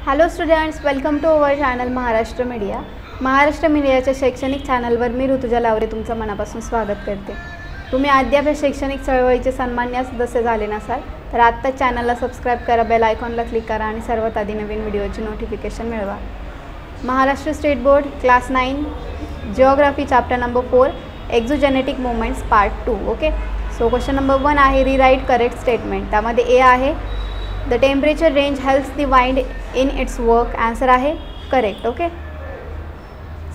Hello students, welcome to our channel Maharashtra media. Maharashtra मीडियाच्या शैक्षणिक चॅनलवर मी ऋतुजा लावरे तुमचं मनापासून स्वागत करते. तुम्ही अद्याप या शैक्षणिक चळवळीचे सन्मान्य सदस्य झाले नसाल तर आत्ताच चॅनलला सबस्क्राईब करा, बेल आयकॉनला क्लिक करा आणि सर्वात आधी नवीन व्हिडिओची नोटिफिकेशन मिळवा. Maharashtra state board class 9 geography chapter number 4 exogenetic movements part 2. Okay, so question number 1 आहे रिराईट करेक्ट स्टेटमेंट. त्यामध्ये ए आहे the temperature range helps the wind in its work. Answer आहे करेक्ट. ओके,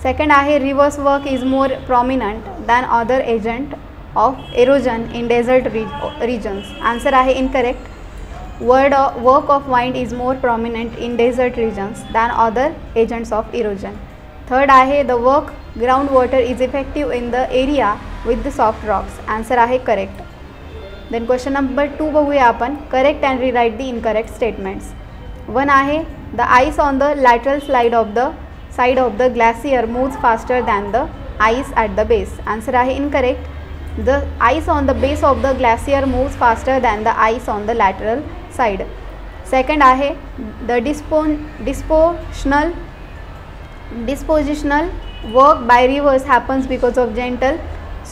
सेकंड आहे rivers work is more prominent than other agent of erosion in desert regions. Answer आहे incorrect. Work of wind is more prominent in desert regions than other agents of erosion. Third आहे the work ground water is effective in the area with the soft rocks. Answer आहे correct. Then question number 2 बघूया आपण. Correct and rewrite the incorrect statements. 1 आहे the ice on the lateral side of the glacier moves faster than the ice at the base. Answer आहे incorrect. The ice on the base of the glacier moves faster than the ice on the lateral side. Second आहे the dispositional work by rivers happens because of gentle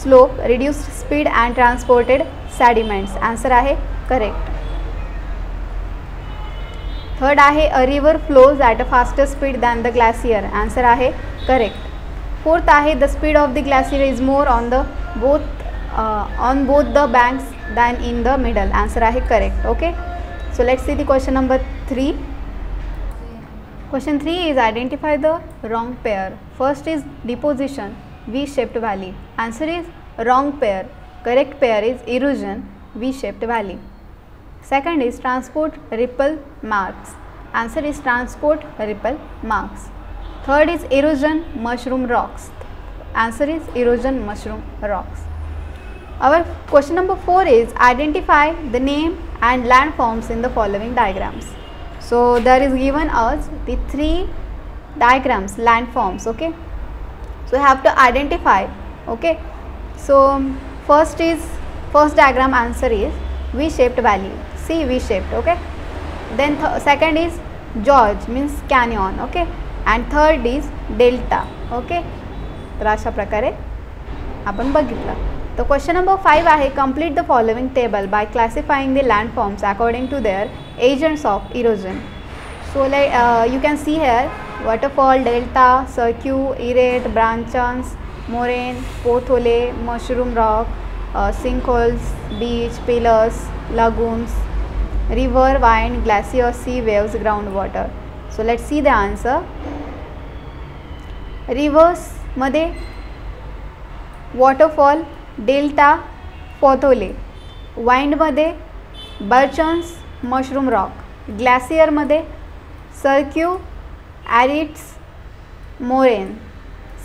slope, reduced speed and transported sediments. Answer आहे correct. Third आहे a river flows at a faster speed than the glacier. Answer आहे correct. Fourth आहे the speed of the glacier is more on both the banks than in the middle. Answer आहे correct. Okay, so let's see the question number 3. Question 3 is identify the wrong pair. First is deposition, V-shaped valley. Answer is wrong pair. Correct pair is erosion, V-shaped valley. Second is transport ripple marks. Answer is transport ripple marks. Third is erosion mushroom rocks. Answer is erosion mushroom rocks. Our question number 4 is identify the name and landforms in the following diagrams. So there is given us the 3 diagrams, landforms. Okay, so you have to identify. Okay, so first diagram answer is V-shaped valley. See, V-shaped. Okay, then second is gorge means canyon. Okay, and third is delta. Okay, तर अशा प्रकारे आपण बघितलं. तर question number 5 आहे complete the following table by classifying the landforms according to their agents of erosion. So you can see here waterfall, delta, cirque, errate, branches, moraine, pothole, mushroom rock, sinkholes, beach, pillars, lagoons, river, wind, glacier, sea waves, groundwater. So let's see the answer. Rivers मध्ये waterfall, delta, pothole. wind मध्ये branches, mushroom rock. glacier मध्ये cirque, aretes, moraine.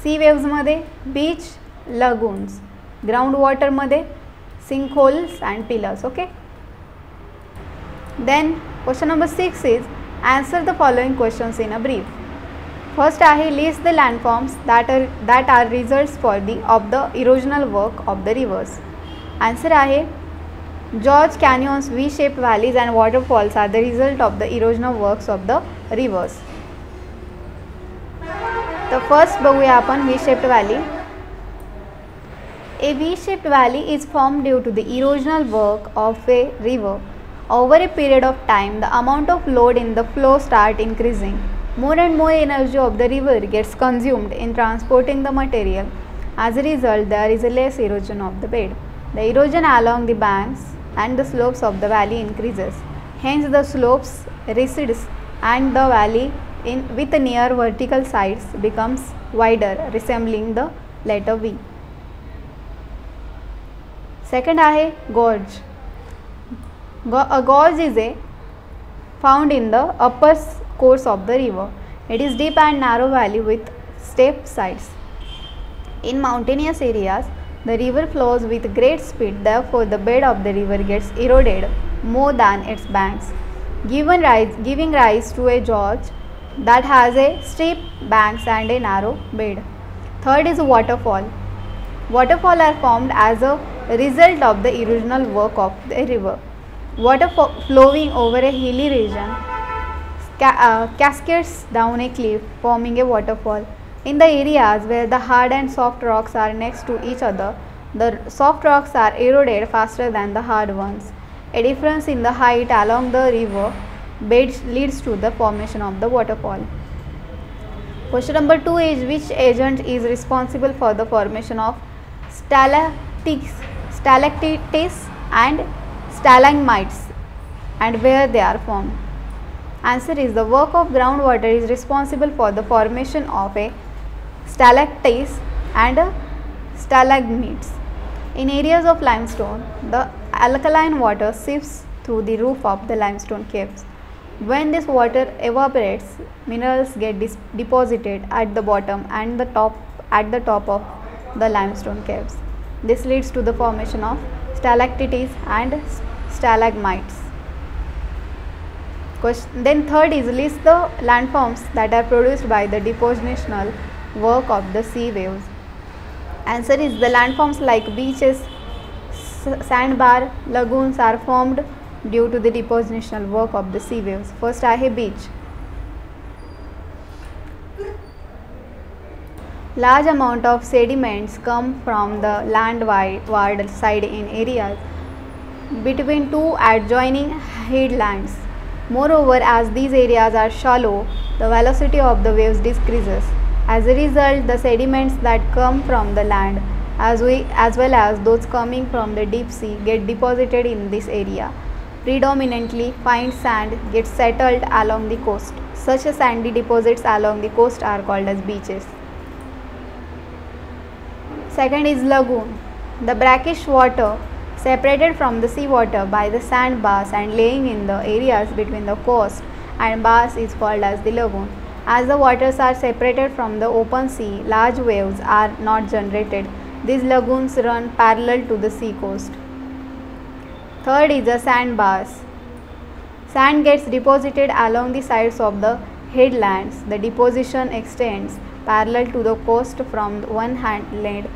Sea वेव्समध्ये beach, lagoons. Ground वॉटरमध्ये sinkholes and pillars. Okay, then question number 6 is answer the following questions in a brief. First आहे list the landforms that are results of the erosional work of the rivers. Answer आहे Gorge, canyons, V-shaped valleys and waterfalls are the result of the erosional works of the rivers. The first बघूया आपण V-shaped valley. A V-shaped valley is formed due to the erosional work of a river. Over a period of time, the amount of load in the flow starts increasing. More and more energy of the river gets consumed in transporting the material. As a result, there is a less erosion of the bed. The erosion along the banks and the slopes of the valley increases. Hence the slopes recedes and the valley with near vertical sides becomes wider, resembling the letter V. Second आहे gorge. A gorge is found in the upper course of the river. It is deep and narrow valley with steep sides. In mountainous areas the river flows with great speed, therefore the bed of the river gets eroded more than its banks, giving rise to a gorge that has a steep banks and a narrow bed. Third is waterfall. Waterfall are formed as a result of the erosional work of the river. Water flowing over a hilly region cascades down a cliff, forming a waterfall. In the areas where the hard and soft rocks are next to each other, the soft rocks are eroded faster than the hard ones. A difference in the height along the river beds leads to the formation of the waterfall. Question number 2 is, which agent is responsible for the formation of stalactites and stalagmites, and where they are formed? Answer is, the work of groundwater is responsible for the formation of a stalactites and stalagmites. In areas of limestone, the alkaline water seeps through the roof of the limestone caves. When this water evaporates, minerals get deposited at the bottom and the top of the limestone caves. This leads to the formation of stalactites and stalagmites. Then third is, list the landforms that are produced by the depositional work of the sea waves. Answer is, the landforms like beaches, sandbar, lagoons are formed due to the depositional work of the sea waves. First आहे beach. Large amount of sediments come from the landward side in areas between two adjoining headlands. Moreover, as these areas are shallow, the velocity of the waves decreases. As a result, the sediments that come from the land as well as those coming from the deep sea get deposited in this area. Predominantly fine sand gets settled along the coast. Such sandy deposits along the coast are called as beaches. Second is lagoon. The brackish water separated from the sea water by the sandbars and laying in the areas between the coast and bars is called as the lagoon. As the waters are separated from the open sea, large waves are not generated. These lagoons run parallel to the sea coast. Third is the sandbars. Sand gets deposited along the sides of the headlands. The deposition extends parallel to the coast from one headland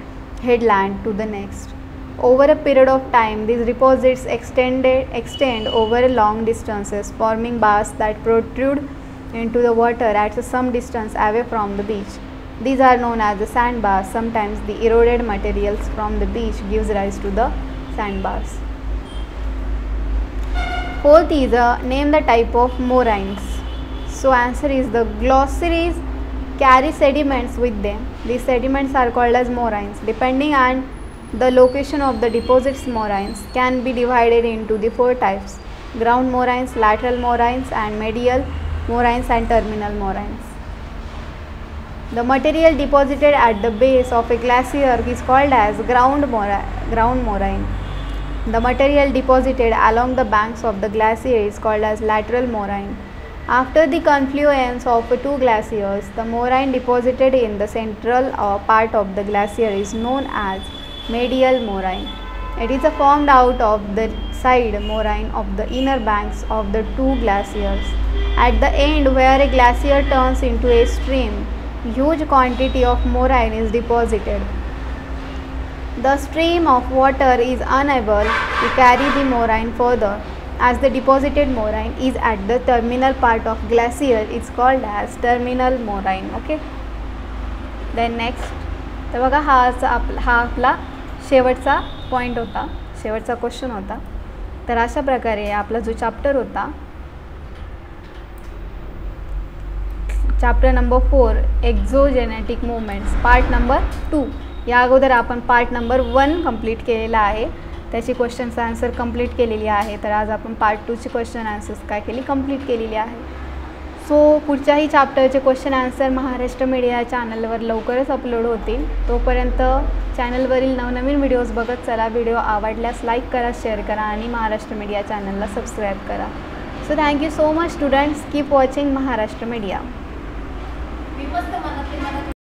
to the next. Over a period of time, these deposits extend over long distances, forming bars that protrude into the water at some distance away from the beach. These are known as the sandbars. Sometimes the eroded materials from the beach gives rise to the sandbars. Fourth is, name the type of moraines. So answer is, the glossaries carry sediments with them. These sediments are called as moraines. Depending on the location of the deposits, moraines can be divided into the 4 types: ground moraines, lateral moraines, and medial moraines and terminal moraines. The material deposited at the base of a glacier is called as ground moraine. The material deposited along the banks of the glacier is called as lateral moraine. After the confluence of 2 glaciers, the moraine deposited in the central part of the glacier is known as medial moraine. It is formed out of the side moraine of the inner banks of the 2 glaciers. At the end, where a glacier turns into a stream, huge quantity of moraine is deposited. The stream of water is unable to carry the moraine further, as the deposited moraine is at the terminal part of glacier. It's called as terminal moraine. Okay. Then next, तर बघा हा आपला शेवटचा point होता, शेवटचा question होता. तर अशा प्रकारे आपला जो चॅप्टर होता, chapter number 4 exogenetic movements part number 2. या अगोदर आपण पार्ट नंबर 1 कंप्लीट केलेला आहे, त्याची क्वेश्चन्स आन्सर कंप्लीट केलेली आहे. तर आज आपण पार्ट 2ची क्वेश्चन आन्सर्स काय केली, कंप्लीट केलेली आहे. सो पुढच्याही चॅप्टरचे क्वेश्चन आन्सर महाराष्ट्र मीडिया चॅनलवर लवकरच अपलोड होतील. तोपर्यंत चॅनलवरील नवनवीन व्हिडिओज बघत चला. व्हिडिओ आवडल्यास लाईक करा, शेअर करा आणि महाराष्ट्र मीडिया चॅनलला सबस्क्राईब करा. So thank you so much students. Keep watching Maharashtra media.